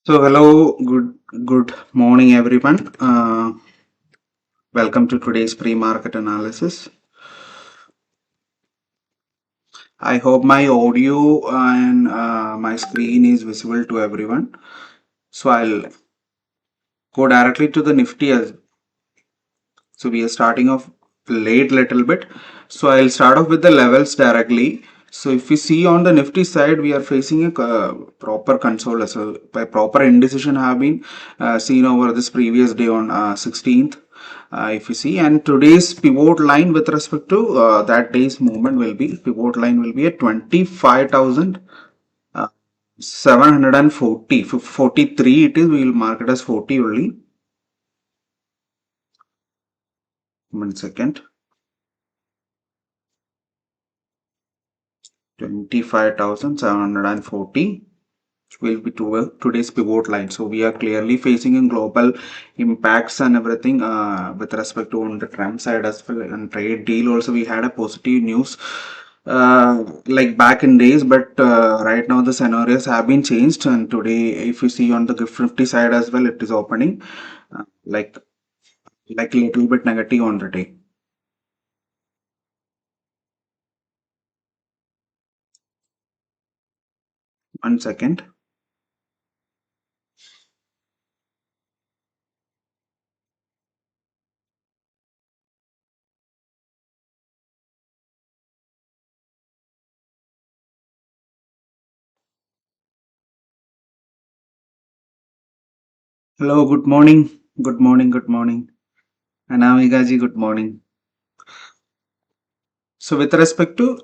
So hello, good morning everyone. Welcome to today's pre-market analysis. I hope my audio and my screen is visible to everyone. So I'll go directly to the Nifty as so we are starting off late little bit. So I'll start off with the levels directly. So if we see on the Nifty side, we are facing a proper console. So by proper indecision have been seen over this previous day on 16th. If you see, and today's pivot line with respect to that day's movement will be pivot line will be at 25,740 43 it is. We will mark it as 40 only. 1 second. 25,740 will be today's pivot line. So we are clearly facing in global impacts and everything with respect to on the trend side as well, and trade deal also we had a positive news like back in days, but right now the scenarios have been changed, and today if you see on the GIFT Nifty side as well, it is opening like a little bit negative on the day. 1 second. Hello, good morning. Good morning. Good morning. Anamika ji, good morning. So with respect to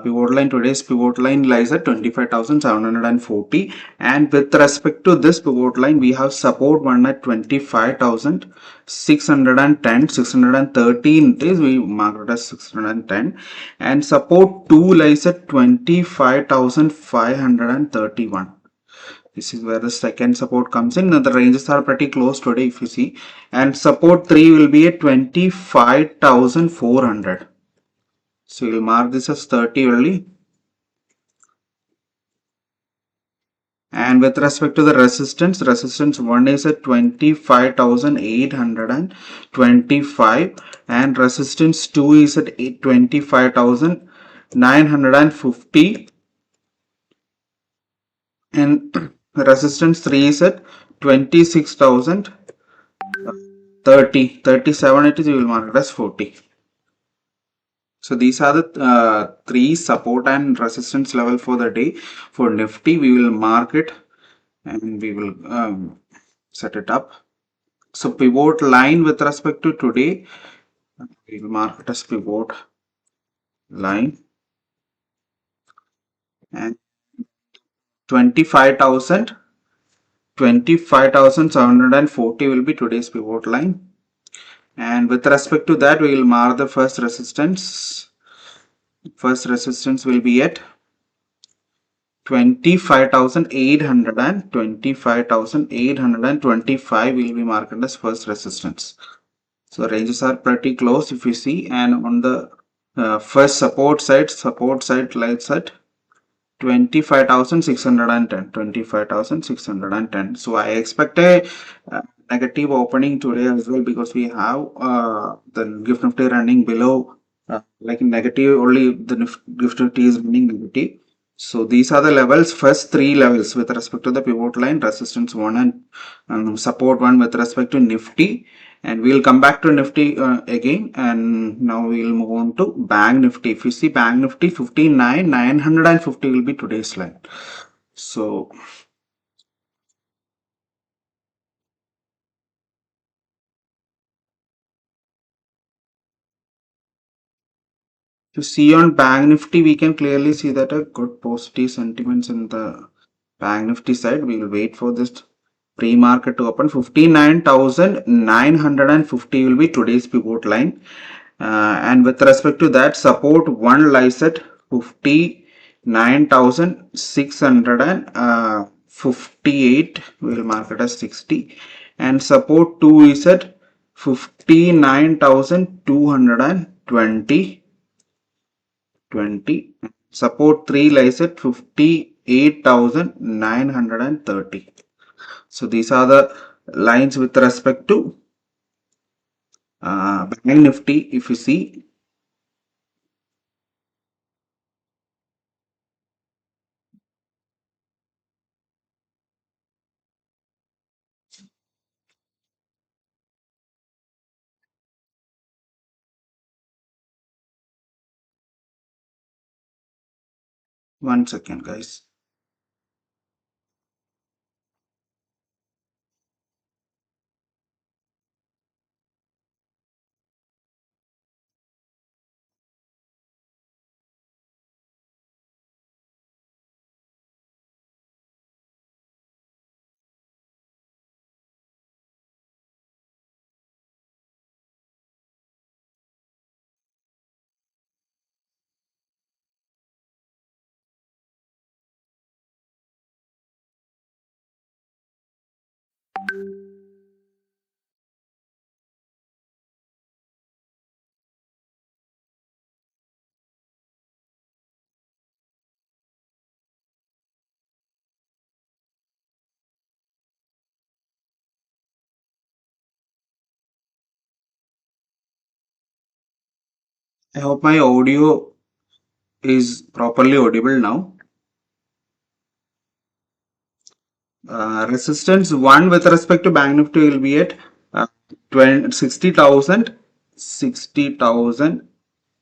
pivot line, today's pivot line lies at 25,740, and with respect to this pivot line, we have support one at 25,610, 613 it is, we marked it as 610, and support 2 lies at 25,531. This is where the second support comes in. Now the ranges are pretty close today if you see, and support 3 will be at 25,400. So we'll mark this as 30 only. And with respect to the resistance 1 is at 25,825, and resistance 2 is at 25,950, and resistance 3 is at 26,030. 37 it is, you will mark it as 40. So these are the three support and resistance level for the day. For Nifty, we will mark it and we will set it up. So pivot line with respect to today, we will mark it as pivot line, and 25,740 will be today's pivot line. And with respect to that, we will mark the first resistance. First resistance will be at 25,800 and 25,825 will be marked as first resistance. So ranges are pretty close if you see, and on the first support side lies at 25,610. 25,610. So I expect a negative opening today as well, because we have the GIFT Nifty running below like negative only. The GIFT Nifty is running negative. So these are the levels, first three levels with respect to the pivot line, resistance 1 and support 1 with respect to Nifty. And we'll come back to Nifty again, and now we'll move on to Bank Nifty. If you see Bank Nifty, 59,950 will be today's line. So to see on Bank Nifty, we can clearly see that a good positive sentiments in the Bank Nifty side. We will wait for this pre-market to open. 59,950 will be today's pivot line, and with respect to that, support 1 lies at 59,658. We will mark it as 60, and support 2 is at 59,220. Support 3 lies at 58,930. So these are the lines with respect to Bank Nifty. If you see, one second, guys. I hope my audio is properly audible now. Resistance 1 with respect to Bank Nifty will be at 60,000,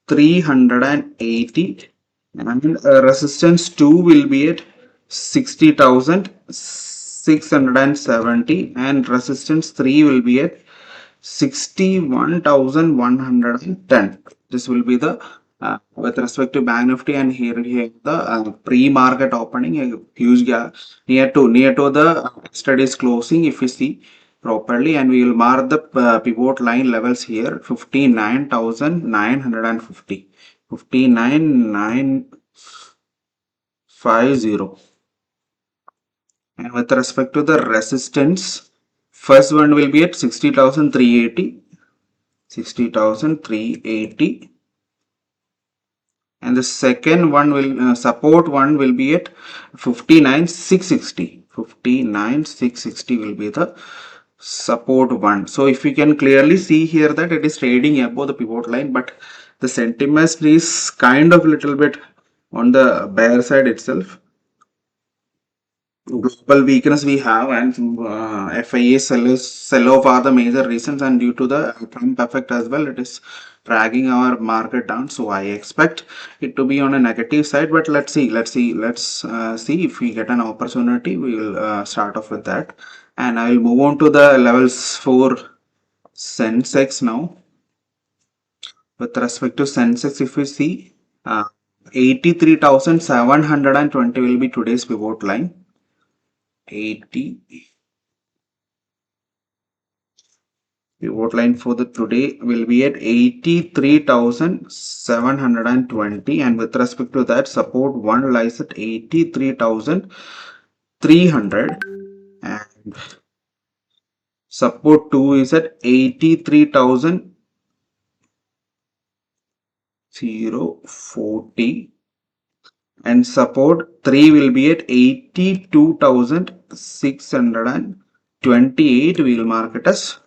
380, and resistance 2 will be at 60,670, and resistance 3 will be at 61,110. This will be the with respect to Bank Nifty, and here the pre-market opening, a huge gap near to the yesterday's closing. If you see properly, and we will mark the pivot line levels here: 59,950, 59,950. And with respect to the resistance, first one will be at 60,380, 60,380, and the second one will support one will be at 59,660. 59,660 will be the support one. So if you can clearly see here that it is trading above the pivot line, but the sentiment is kind of little bit on the bear side itself. Global weakness we have, and FIA sell off are the major reasons, and due to the Trump effect as well, it is dragging our market down. So I expect it to be on a negative side, but let's see if we get an opportunity. We will start off with that, and I will move on to the levels for Sensex now. With respect to Sensex, if we see, 83,720 will be today's pivot line. 80 pivot line for the today will be at 83,720, and with respect to that, support 1 lies at 83,300, and support 2 is at 83,040, and support 3 will be at 82,628. We will mark it as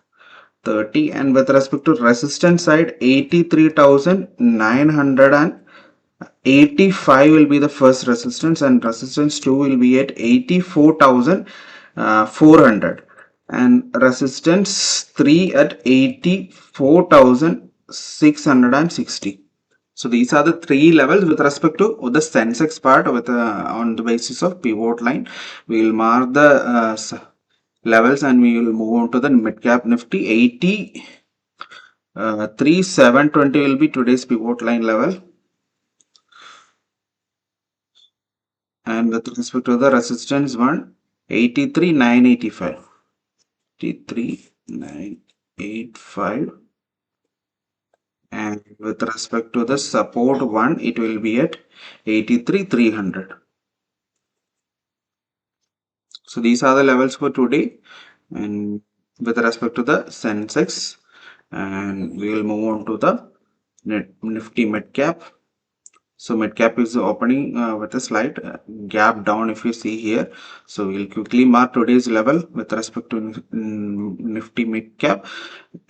30, and with respect to resistance side, 83,985 will be the first resistance, and resistance 2 will be at 84,400, and resistance 3 at 84,660. So these are the three levels with respect to the Sensex part. With on the basis of pivot line, we will mark the levels, and we will move on to the mid cap Nifty. 83,720 will be today's pivot line level, and with respect to the resistance one, 83,985, 83,985, and with respect to the support one, it will be at 83,300. So these are the levels for today, and with respect to the Sensex, and we will move on to the Nifty mid cap. So mid cap is opening with a slight gap down if you see here. So we'll quickly mark today's level with respect to Nifty mid cap.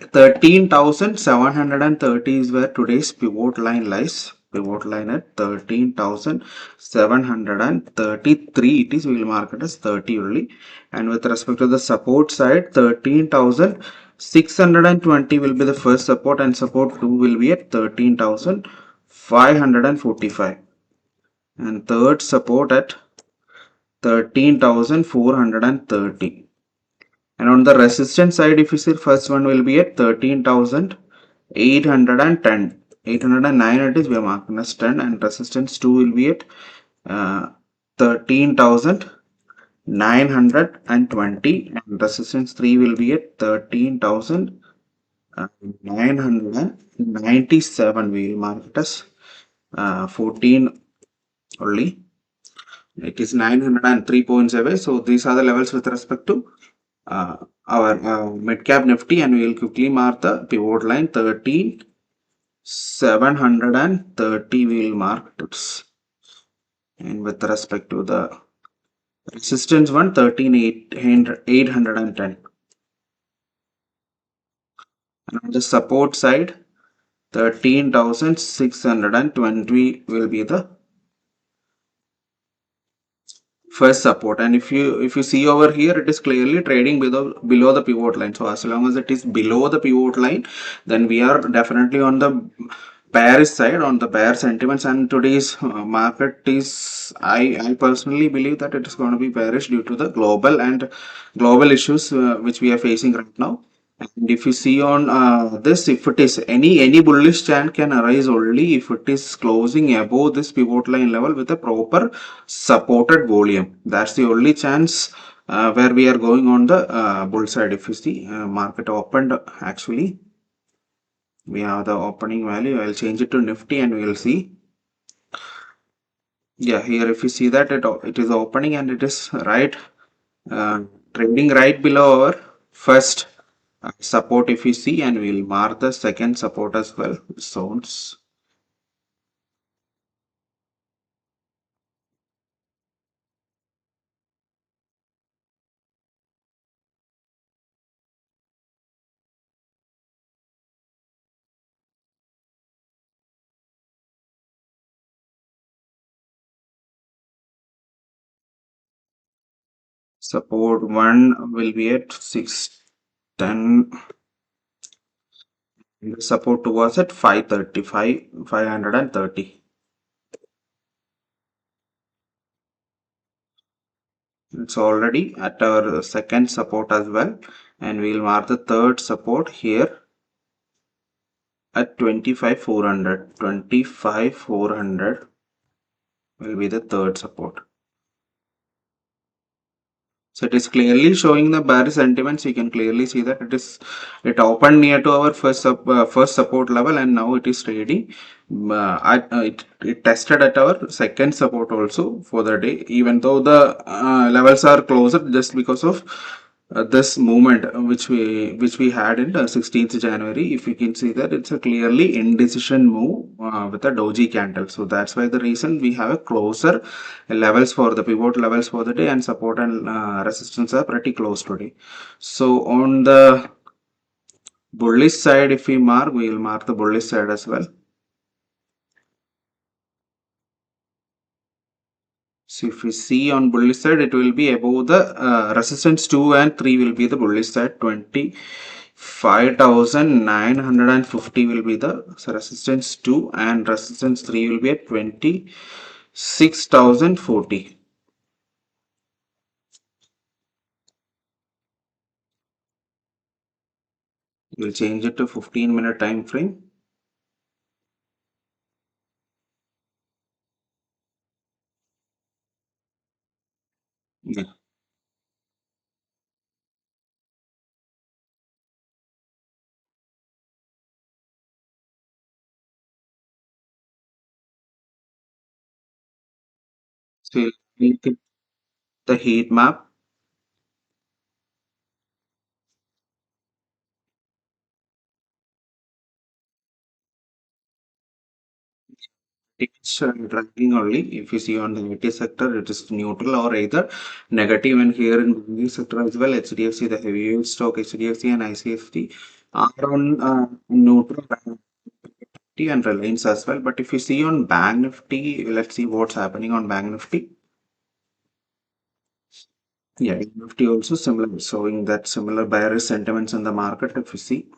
13,730 is where today's pivot line lies. Pivot line at 13,733. It is, we will mark it as 30 only. And with respect to the support side, 13,620 will be the first support, and support 2 will be at 13,545. And third support at 13,430. And on the resistance side, if you see, first one will be at 13,810. 809 it is, we are marking as 10, and resistance 2 will be at 13,920, and resistance 3 will be at 13,997. We will mark it as 14 only. It is 903 points away. So these are the levels with respect to our mid cap nifty, and we will quickly mark the pivot line 13,730. We will mark it. And with respect to the resistance one, 13,810. And on the support side, 13,620 will be the first support. And if you see over here, it is clearly trading below the pivot line. So as long as it is below the pivot line, then we are definitely on the bearish side, on the bear sentiments. And today's market is, I personally believe that it is going to be bearish due to the global issues which we are facing right now. And if you see on this, if it is any bullish chant can arise only if it is closing above this pivot line level with a proper supported volume. That's the only chance where we are going on the bull side. If you see market opened, actually we have the opening value. I'll change it to Nifty and we will see. Yeah, here if you see that it is opening and it is right uh, trading right below our first support if you see, and we'll mark the second support as well. Zones. Support 1 will be at 610. Support 2 was at 535, 530. It's already at our second support as well, and we'll mark the third support here at 25,400. 25,400 will be the third support. So it is clearly showing the bearish sentiments. You can clearly see that it opened near to our first support level, and now it is trading. It tested at our second support also for the day, even though the levels are closer just because of this movement which we had in 16th January. If you can see that it's a clearly indecision move with a doji candle. So that's why the reason we have a closer levels for the pivot levels for the day, and support and resistance are pretty close today. So on the bullish side, if we mark, we will mark the bullish side as well. So if we see on bullish side, it will be above the resistance 2 and 3 will be the bullish side. 25,950 will be the resistance 2, and resistance 3 will be at 26,040. We'll change it to 15-minute time frame. Yeah. So we'll make it the heat map. It's tracking only. If you see on the IT sector, it is neutral or either negative. And here in banking sector as well, HDFC, the heavyweight stock, HDFC and ICFT are on neutral Bank Nifty and Reliance as well. But if you see on Bank Nifty, let's see what's happening on Bank Nifty. Yeah, Nifty also similar, showing that similar bearish sentiments in the market. If you see,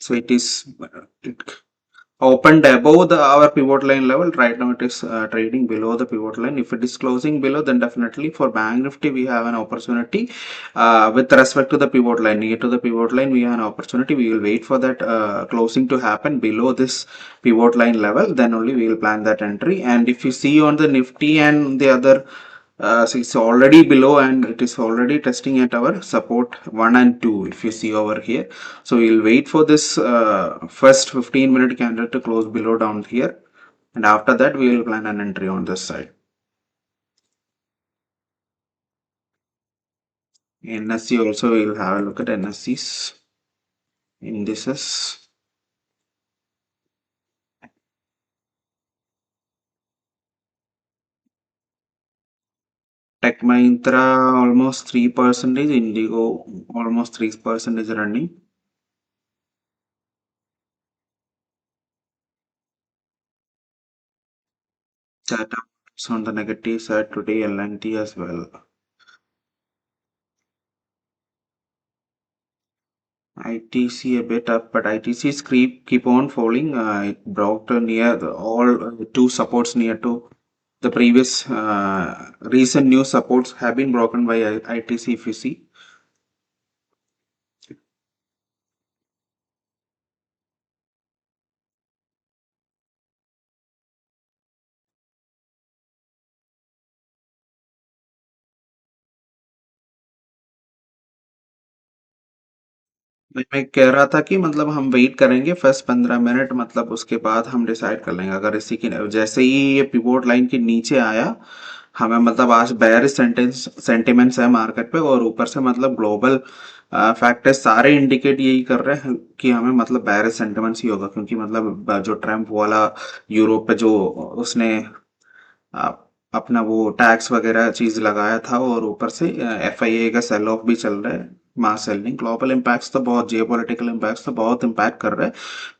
so it opened above the our pivot line level. Right now it is trading below the pivot line. If it is closing below, then definitely for Bank Nifty we have an opportunity with respect to the pivot line. Near to the pivot line, we have an opportunity. We will wait for that closing to happen below this pivot line level, then only we will plan that entry. And if you see on the Nifty and the other, so it's already below and it is already testing at our support 1 and 2. If you see over here, so we'll wait for this first 15-minute candle to close below down here, and after that we will plan an entry on this side. NSE also, we will have a look at NSE's indices. Tech Mahindra almost 3%, Indigo almost 3% is running. Tata is on the negative side today, L&T as well. ITC a bit up, but ITC's keep on falling. It broke to near all two supports near to the previous recent new supports have been broken by ITC. If you see, मैं कह रहा था कि मतलब हम wait करेंगे first 15 minute, मतलब उसके बाद हम डिसाइड कर लेंगे। अगर इसी की जैसे ही ये पिवोट लाइन के नीचे आया, हमें मतलब आज बेयरिश सेंटिमेंट्स है मार्केट पे, और ऊपर से मतलब ग्लोबल फैक्टर्स सारे इंडिकेट यही कर रहे हैं कि हमें मतलब बेयरिश सेंटिमेंट्स ही होगा, क्योंकि मतलब जो ट्रम्प वाला यूरोप पे जो उसने अपना वो टैक्स वगैरह चीज लगाया था, और ऊपर से एफआईए का सेल ऑफ भी चल रहा है, मास सेलिंग, ग्लोबल इम्पैक्ट्स तो बहुत, जियोपॉलिटिकल इम्पैक्ट्स तो बहुत इम्पैक्ट कर रहे हैं।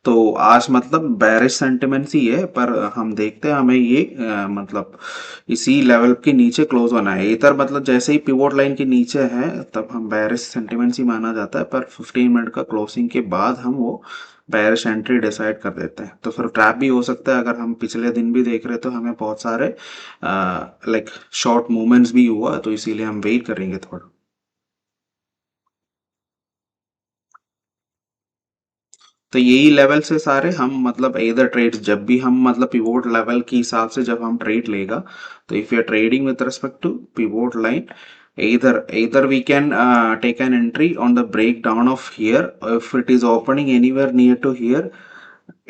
तो आज मतलब बेरिश सेंटिमेंट्स ही है, पर हम देखते हैं हमें ये मतलब इसी लेवल के नीचे क्लोज होना है इधर, मतलब जैसे ही पिवोट लाइन के नीचे है तब हम बेरिश सेंटिमेंट्स ही माना जाता है, पर 15 मिनट का क्लोजिंग के बाद हम वो बेयरिश एंट्री डिसाइड कर देते हैं। तो फिर ट्रैप भी हो सकता है, अगर हम पिछले दिन भी देख रहे तो हमें बहुत सारे लाइक शॉर्ट मूवमेंट्स भी हुआ, तो इसीलिए हम वेट करेंगे थोड़ा। तो यही लेवल से सारे हम मतलब इधर ट्रेड, जब भी हम मतलब पिवोट लेवल के हिसाब से जब हम ट्रेड लेगा, तो if you are trading with respect to pivot line, either we can take an entry on the breakdown of here. If it is opening anywhere near to here,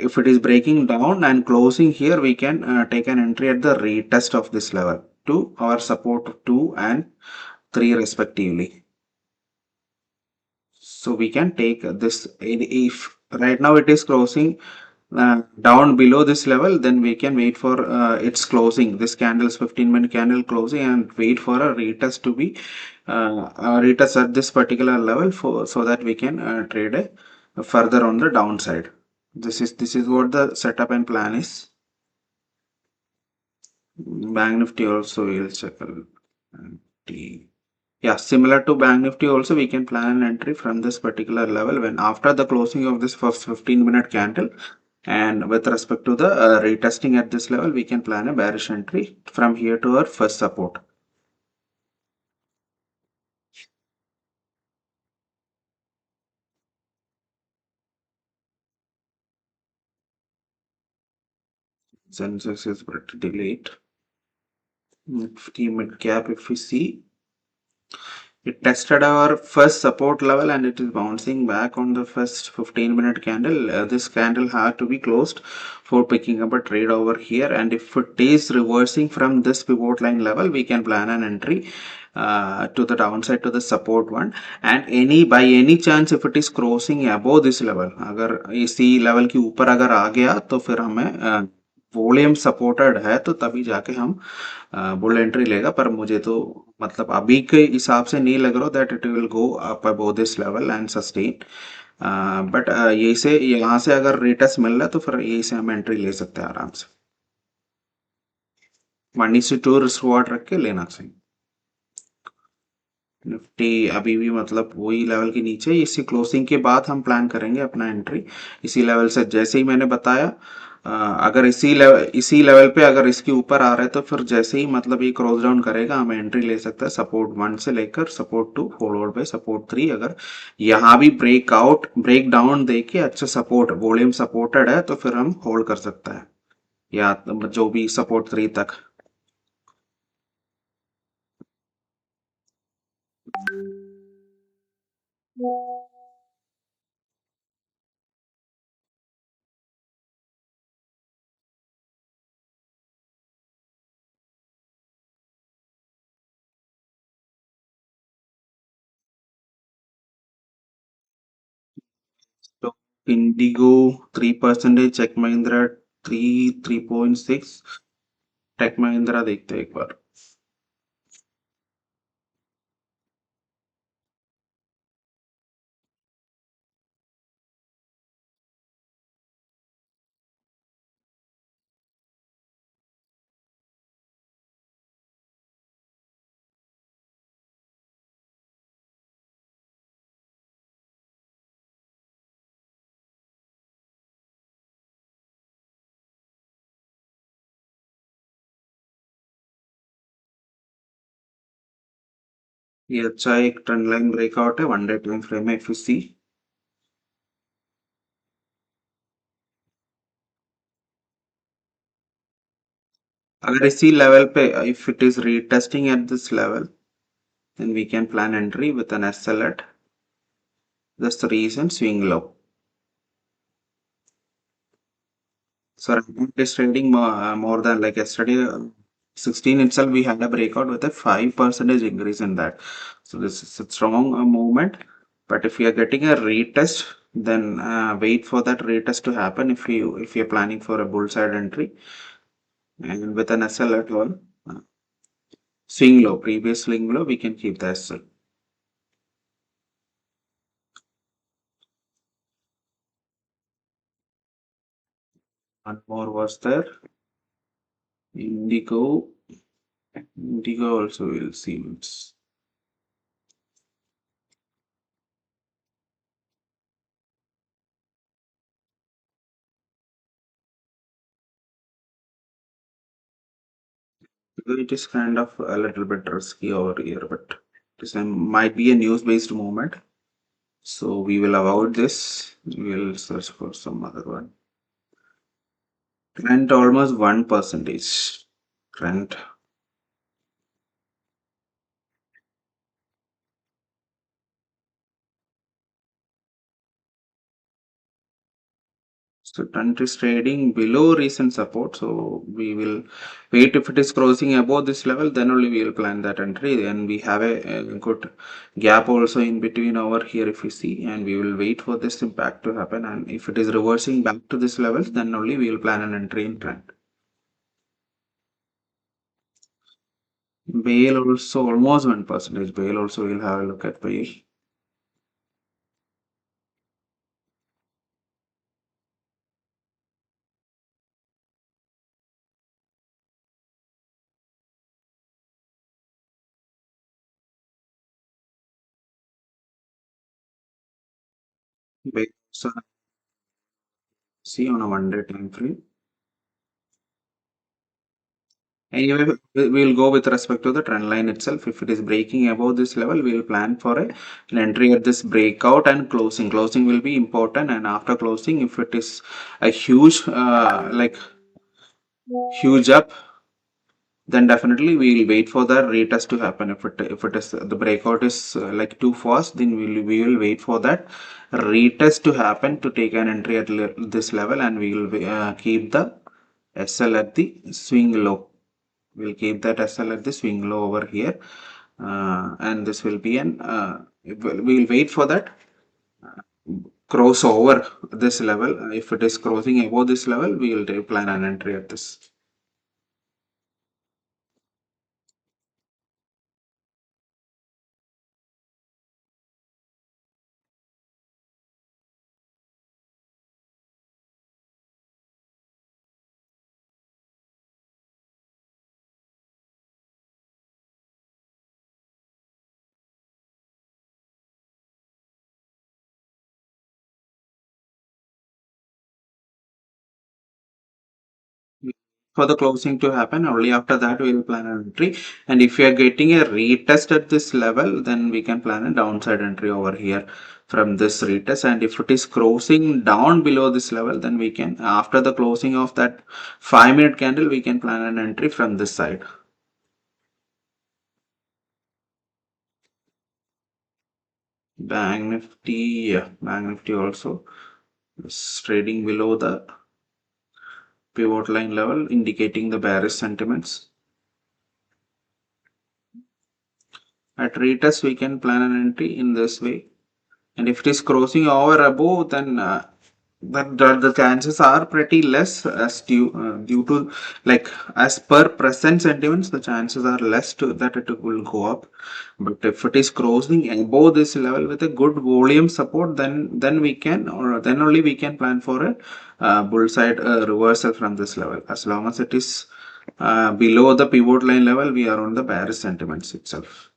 if it is breaking down and closing here, we can take an entry at the retest of this level to our support 2 and 3 respectively. So we can take this, if right now it is closing down below this level, then we can wait for its closing, this candle's 15-minute candle closing, and wait for a retest to be retest at this particular level, for so that we can trade further on the downside. This is what the setup and plan is. Bank Nifty also we'll check. Yeah, similar to Bank Nifty also, we can plan an entry from this particular level when after the closing of this first 15-minute candle, and with respect to the retesting at this level, we can plan a bearish entry from here to our first support. Sensex is pretty late. Nifty mid cap, if we see, It tested our first support level and it is bouncing back on the first 15-minute candle. This candle had to be closed for picking up a trade over here, and if it is reversing from this pivot line level, we can plan an entry to the downside to the support one. And by any chance if it is crossing above this level, अगर इसी level के ऊपर अगर आ गया तो फिर हमें volume supported है तो तभी जाके हम बुल एंट्री लेगा। पर मुझे तो मतलब अभी के हिसाब से नहीं लग रहा that it will go up above this level and sustain. But यही से यहाँ से अगर रिटेस्ट मिल रहा है तो फिर यही से हम एंट्री ले सकते हैं आराम से। 1:2 रिस्क रिवॉर्ड रख के लेना चाहिए। निफ्टी अभी भी मतलब वही लेवल के नीचे, इसी क्लोजिंग के बाद हम प्लान करेंगे अपना एंट्री इसी लेवल से। जैसे ही मैंने बताया अगर इसी लेवल पे अगर इसके ऊपर आ रहा है तो फिर जैसे ही मतलब ये क्रॉस डाउन करेगा हम एंट्री ले सकते हैं सपोर्ट 1 से लेकर सपोर्ट 2 फॉलोड बाय सपोर्ट 3। अगर यहाँ भी ब्रेक डाउन देके अच्छा सपोर्ट वॉल्यूम सपोर्टेड है तो फिर हम होल्ड कर सकते हैं या जो भी सपोर्ट 3 तक। So Indigo 3%, Check Mahindra 3.6, take Mahindra देखते हैं एक बार। ये अच्छा एक ट्रेंड लाइन ब्रेकआउट है 1 डे टाइम फ्रेम में। इफ यू सी अगर इसी लेवल पे if it is retesting at this level then we can plan entry with an SL at this recent swing low. So it is trading more than like yesterday 16 itself we had a breakout with a 5% increase in that. So this is a strong movement. But if you are getting a retest, then wait for that retest to happen if you're planning for a bull side entry and with an SL at all. Swing low, previous swing low, we can keep the SL. One more was there. Indigo. Indigo also will see. It is kind of a little bit risky over here, but this might be a news-based movement. So we will avoid this. We will search for some other one. Trend almost 1%. Trend. So trend is trading below recent support. So we will wait if it is crossing above this level, then only we will plan that entry. Then we have a good gap also in between over here if you see, and we will wait for this impact to happen. And if it is reversing back to this level, then only we will plan an entry in trend. Bail also almost 1%. Bail also we'll have a look at bail. Bail also see on a 1 day time frame. Anyway, we'll go with respect to the trend line itself. If it is breaking above this level, we will plan for an entry at this breakout and closing. Closing will be important, and after closing, if it is a huge, like huge up, then definitely we will wait for the retest to happen. If it is the breakout is like too fast, then we will wait for that retest to happen to take an entry at this level, and we will keep the SL at the swing low. We'll keep that SL at the swing low over here, and this will be an we'll wait for that cross over this level. If it is crossing above this level, we will plan an entry at this. For the closing to happen, only after that we will plan an entry. And if we are getting a retest at this level, then we can plan a downside entry over here from this retest. And if it is crossing down below this level, then we can, after the closing of that 5-minute candle, we can plan an entry from this side. Bank Nifty, yeah, Bank Nifty also is trading below the pivot line level, indicating the bearish sentiments. At retest, we can plan an entry in this way. And if it is crossing over above, then the chances are pretty less as due to, like, as per present sentiments, the chances are less to that it will go up. But if it is crossing above this level with a good volume support, then we can, or then only we can plan for a bull side reversal from this level. As long as it is below the pivot line level, we are on the bearish sentiments itself.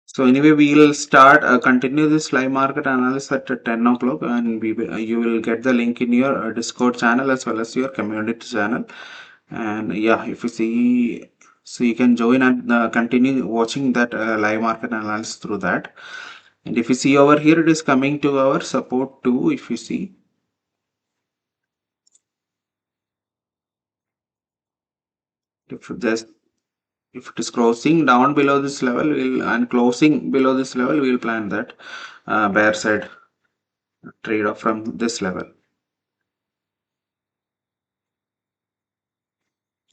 So anyway, we'll start continue this live market analysis at 10 o'clock, and you will get the link in your Discord channel as well as your community channel. And yeah, if you see, so you can join and continue watching that live market analysis through that. And if you see over here, it is coming to our support too. If you see, if just if it is crossing down below this level, and closing below this level, we'll plan that bear side trade off from this level.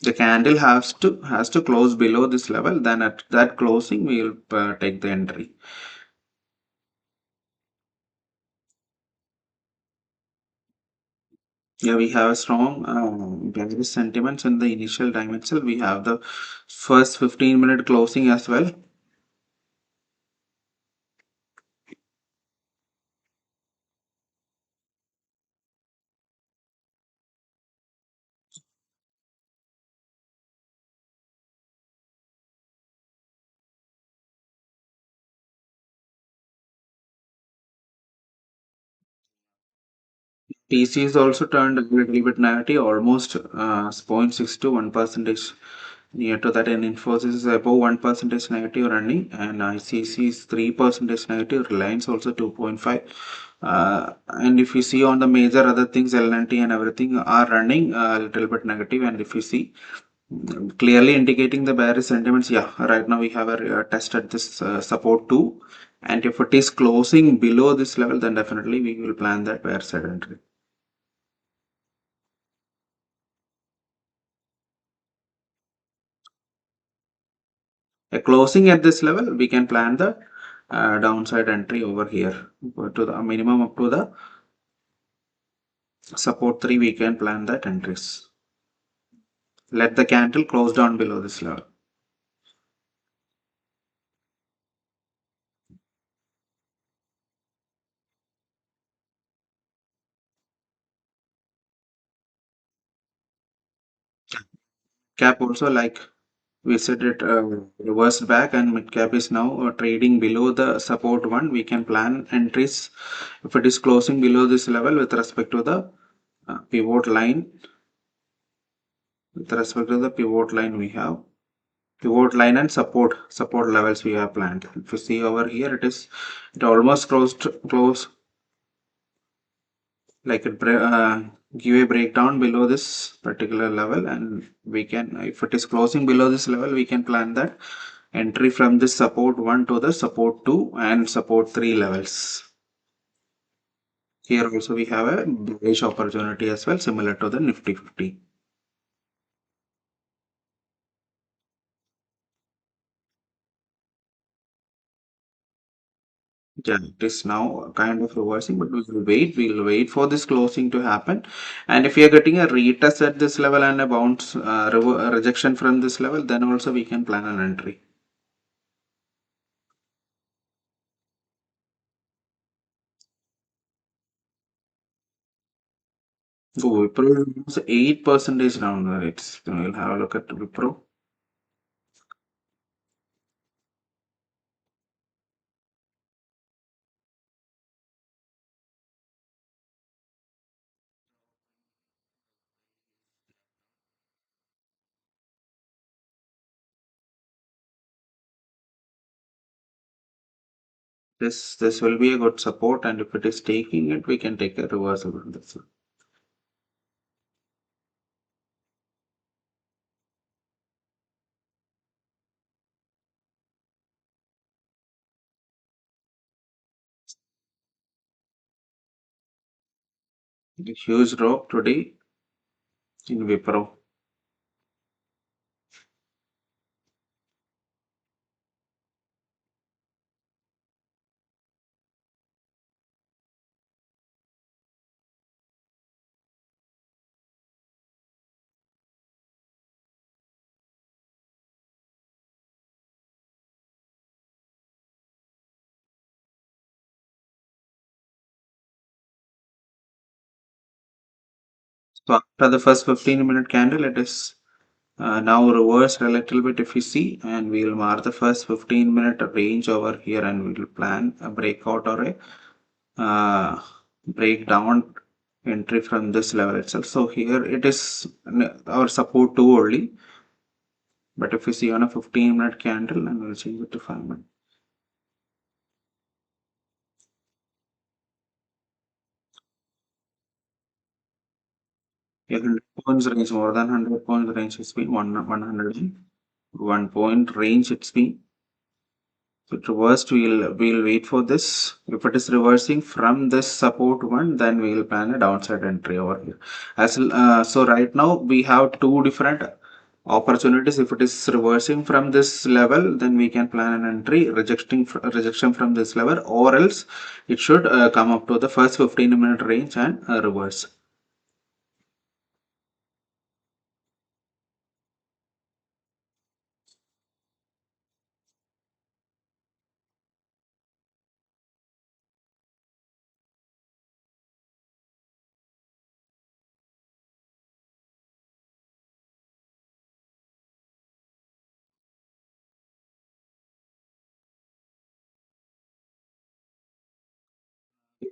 The candle has to close below this level, then at that closing we will take the entry. Yeah, we have a strong bearish sentiments in the initial time itself. We have the first 15-minute closing as well. TC is also turned a little bit negative, almost 0.6 to 1 percentage near to that, and Infosys is above 1 percentage negative running, and ICC is 3 percentage negative, Reliance also 2.5. And if you see on the major other things, L&T and everything are running a little bit negative. And if you see, clearly indicating the bearish sentiments, yeah, right now we have a test at this support too. And if it is closing below this level, then definitely we will plan that bear side entry. A closing at this level, we can plan the downside entry over here to the minimum up to the support 3. We can plan that entries. Let the candle close down below this level. Cap also, like we said, it reversed back, and mid cap is now trading below the support 1. We can plan entries if it is closing below this level with respect to the pivot line. with respect to the pivot line. We have pivot line and support levels we have planned. If you see over here, it almost close, like give a breakdown below this particular level, and we can, if it is closing below this level, we can plan that entry from this support 1 to the support 2 and support 3 levels. Here also we have a bullish opportunity as well, similar to the Nifty 50. Yeah, it is now kind of reversing, but we'll wait for this closing to happen. And if we are getting a retest at this level and a bounce, rejection from this level, then also we can plan an entry. So Wipro is 8% down. We'll have a look at Wipro. This will be a good support, and if it is taking it, we can take a reversal on this. A huge drop today in Wipro. So after the first 15-minute candle, it is now reversed a little bit if you see, and we'll mark the first 15-minute range over here, and we'll plan a breakout or a breakdown entry from this level itself. So here it is our support 2 only, but if you see on a 15-minute candle, and we'll change it to 5 minutes. Yeah, 100 points range, more than 100 points range, it's been 101 point range, it's been. So it reversed, we'll wait for this. If it is reversing from this support one, then we'll plan a downside entry over here. So right now we have two different opportunities. If it is reversing from this level, then we can plan an entry, rejection from this level, or else it should come up to the first 15-minute range and reverse.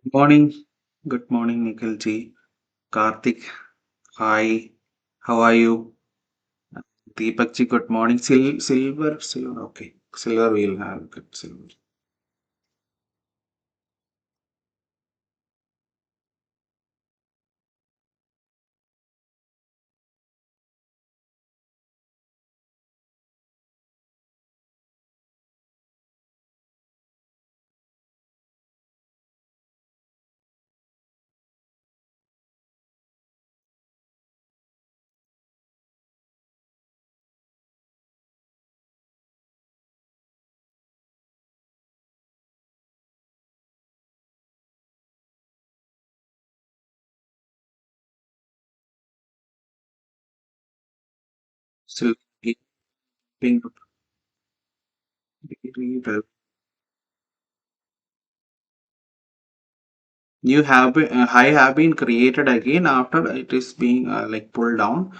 Good morning. Good morning, Nikhil ji. Karthik, hi. How are you? Deepak ji, good morning. Silver. Okay, silver. We'll have good silver. Silver keeping up very well. High have been created again after it is being like pulled down.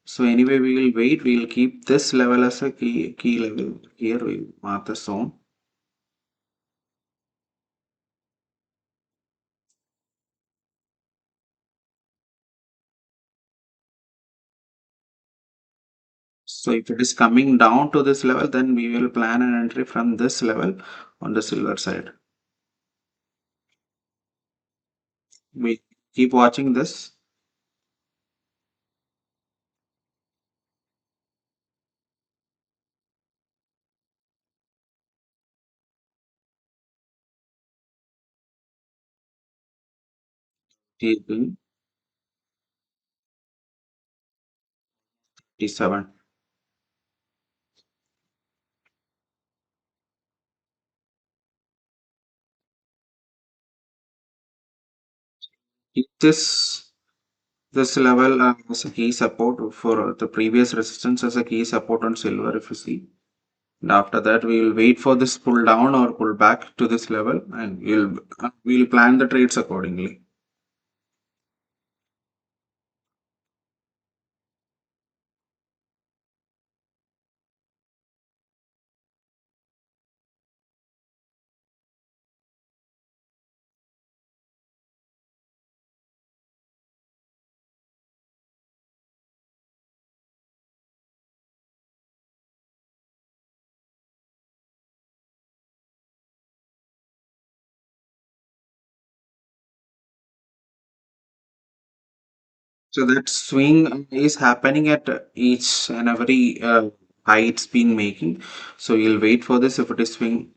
So anyway, we will wait. We will keep this level as a key level. Here we mark the zone. So if it is coming down to this level, then we will plan an entry from this level on the silver side. We keep watching this. Keeping 57. Keep this level as a key support for the previous resistance as a key support on silver if you see. And after that we will wait for this pull down or pull back to this level, and we'll plan the trades accordingly. So that swing is happening at each and every high it's been making. So you'll wait for this. If it is swing,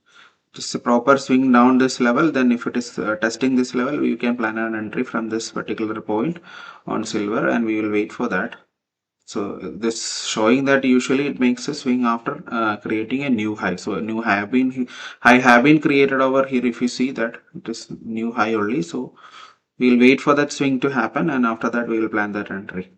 just a proper swing down this level, then if it is testing this level, we can plan an entry from this particular point on silver, and we will wait for that. So this showing that usually it makes a swing after creating a new high. So a new high have been created over here. If you see that it is new high only, so we'll wait for that swing to happen, and after that we will plan that entry.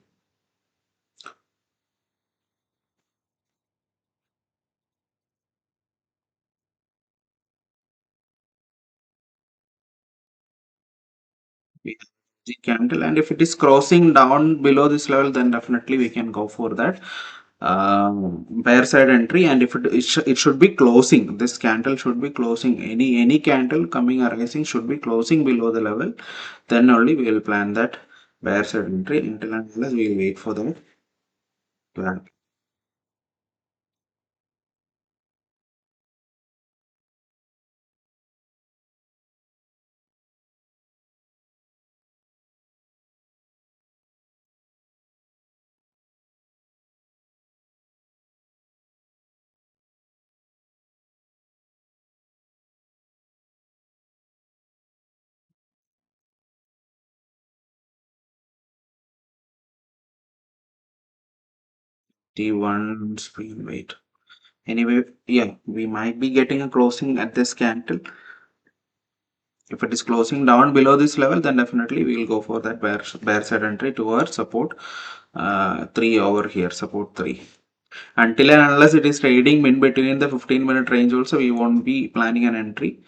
We have the candle, and if it is crossing down below this level, then definitely we can go for that bear side entry. And if it should be closing, this candle should be closing, any candle coming arising should be closing below the level, then only we will plan that bear side entry. Until and unless we will wait for that to happen. T1 screen, wait, anyway, yeah, we might be getting a closing at this candle. If it is closing down below this level, then definitely we will go for that bear side entry to our support 3 over here, support 3. Until and unless it is trading in between the 15-minute range also, we won't be planning an entry.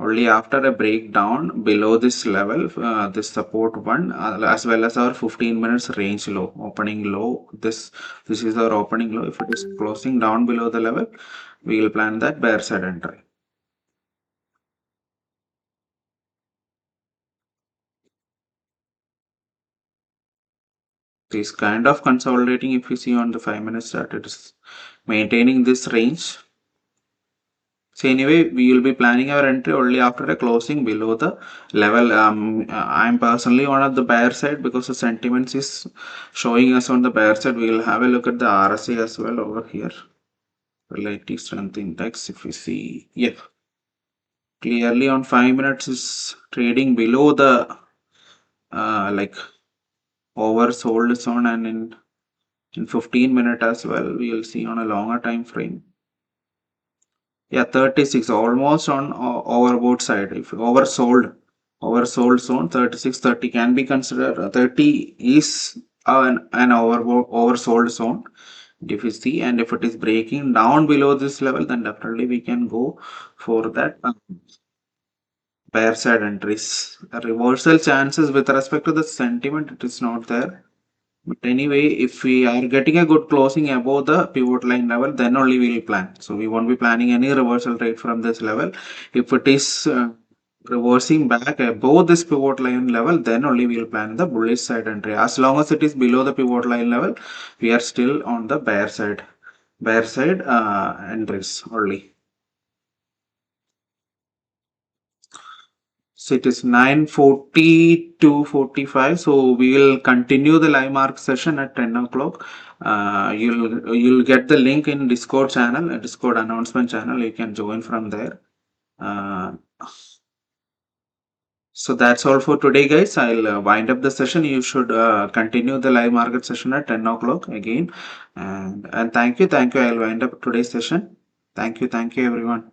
Only after a breakdown below this level, this support one, as well as our 15 minutes range low, opening low. This is our opening low. If it is closing down below the level, we will plan that bear side entry. It is kind of consolidating. If you see on the 5 minute chart, it is maintaining this range. So anyway, we will be planning our entry only after a closing below the level. I'm personally on the buyer side because the sentiments is showing us on the buyer side. We will have a look at the RSI as well over here. Relative strength index. If you see, yeah, clearly on 5 minutes is trading below the like oversold zone, and in 15 minute as well, we will see on a longer time frame. Yeah, 36 almost on overbought side. If oversold zone, 36, 30 can be considered. 30 is an oversold zone. If you see, and if it is breaking down below this level, then definitely we can go for that bear side entries. Reversal chances with respect to the sentiment, it is not there. But anyway, if we are getting a good closing above the pivot line level, then only we will plan. So we won't be planning any reversal trade from this level. If it is reversing back above this pivot line level, then only we'll plan the bullish side entry. As long as it is below the pivot line level, we are still on the bear side entries only. So it is 9:40 to 45. So we will continue the live mark session at 10 o'clock. You'll get the link in Discord channel, Discord announcement channel. You can join from there. Uh, so that's all for today, guys. I'll wind up the session. You should continue the live market session at 10 o'clock again. And thank you. I'll wind up today's session. Thank you, everyone.